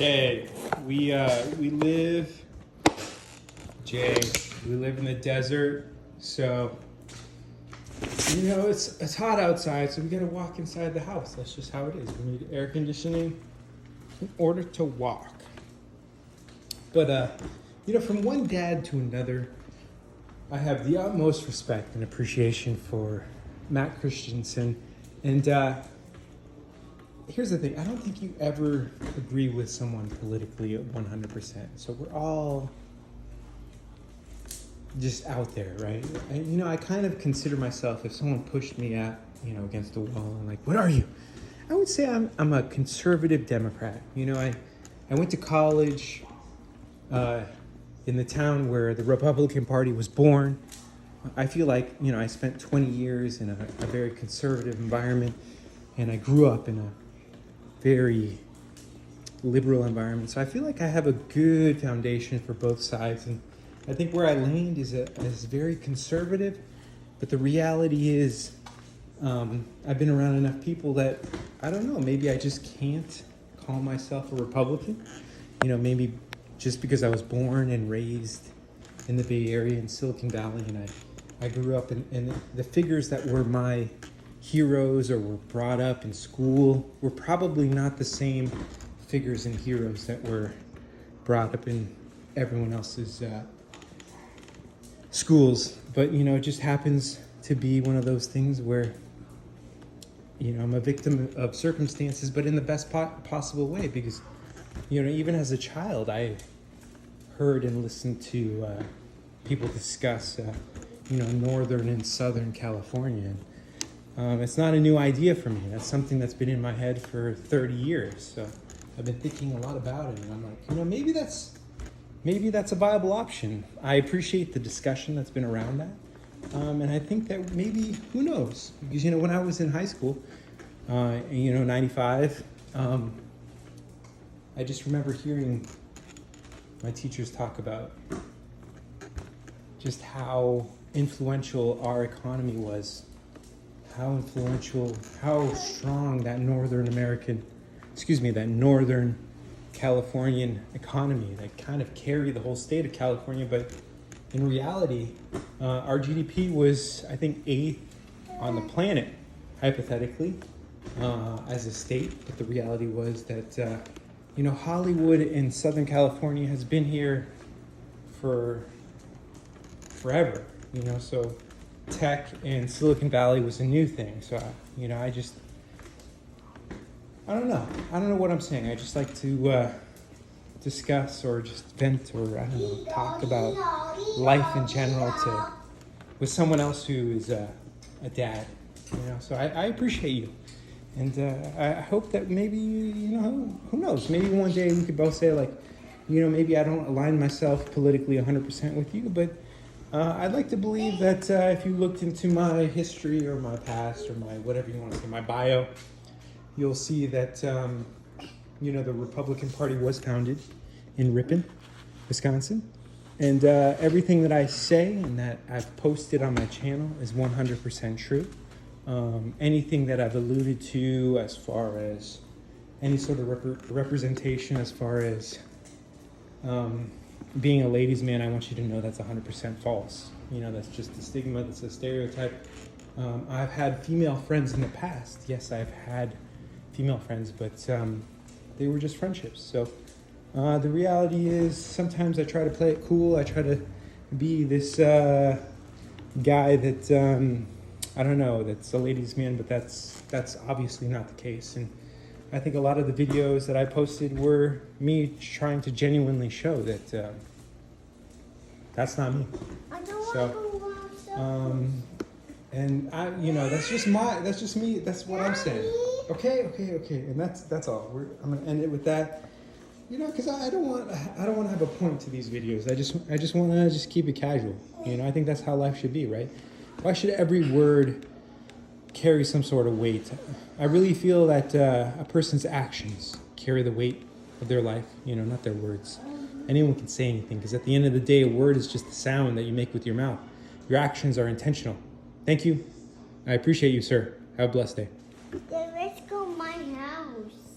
Okay, we live, Jay. We live in the desert, so it's hot outside, so we gotta walk inside the house. That's just how it is. We need air conditioning in order to walk. But from one dad to another, I have the utmost respect and appreciation for Matt Christensen, and here's the thing. I don't think you ever agree with someone politically at 100%. So we're all just out there, right? And, I kind of consider myself, if someone pushed me against the wall and like, what are you? I would say I'm a conservative Democrat. I went to college in the town where the Republican Party was born. I feel like, I spent 20 years in a very conservative environment, and I grew up in a very liberal environment. So I feel like I have a good foundation for both sides. And I think where I land is very conservative. But the reality is I've been around enough people that, I don't know, maybe I just can't call myself a Republican. Maybe just because I was born and raised in the Bay Area in Silicone Valley, and I grew up in the figures that were my heroes or were brought up in school were probably not the same figures and heroes that were brought up in everyone else's schools. But it just happens to be one of those things where I'm a victim of circumstances, but in the best possible way, because even as a child I heard and listened to people discuss Northern and Southern California. It's not a new idea for me. That's something that's been in my head for 30 years. So I've been thinking a lot about it, and I'm like, maybe that's a viable option. I appreciate the discussion that's been around that. And I think that maybe, who knows? Because, when I was in high school, 95, I just remember hearing my teachers talk about just how influential our economy was. How influential, how strong that Northern Californian economy that kind of carried the whole state of California. But in reality, our GDP was, I think, 8th on the planet, hypothetically, as a state. But the reality was that, Hollywood in Southern California has been here for forever, so tech and Silicon Valley was a new thing. So, I don't know what I'm saying. I just like to discuss or just vent or, talk about life in general with someone else who is a dad, So I appreciate you. And I hope that maybe, who knows, maybe one day we could both say, like, maybe I don't align myself politically 100% with you, but I'd like to believe that if you looked into my history or my past or my whatever you want to say, my bio, you'll see that, the Republican Party was founded in Ripon, Wisconsin. And everything that I say and that I've posted on my channel is 100% true. Anything that I've alluded to as far as any sort of representation as far as being a ladies' man, I want you to know that's 100% false. That's just a stigma, that's a stereotype. I've had female friends in the past. Yes, I've had female friends, but they were just friendships. So the reality is sometimes I try to play it cool. I try to be this guy that, I don't know, that's a ladies' man, but that's obviously not the case. And I think a lot of the videos that I posted were me trying to genuinely show that that's not me. And that's just me. That's what I'm saying. Okay. And that's all. I'm gonna end it with that. Because I don't want to have a point to these videos. I just want to just keep it casual. I think that's how life should be, right? Why should every word carry some sort of weight? I really feel that a person's actions carry the weight of their life, not their words. Anyone can say anything, because at the end of the day, a word is just the sound that you make with your mouth. Your actions are intentional. Thank you. I appreciate you, sir. Have a blessed day. Let's go to my house.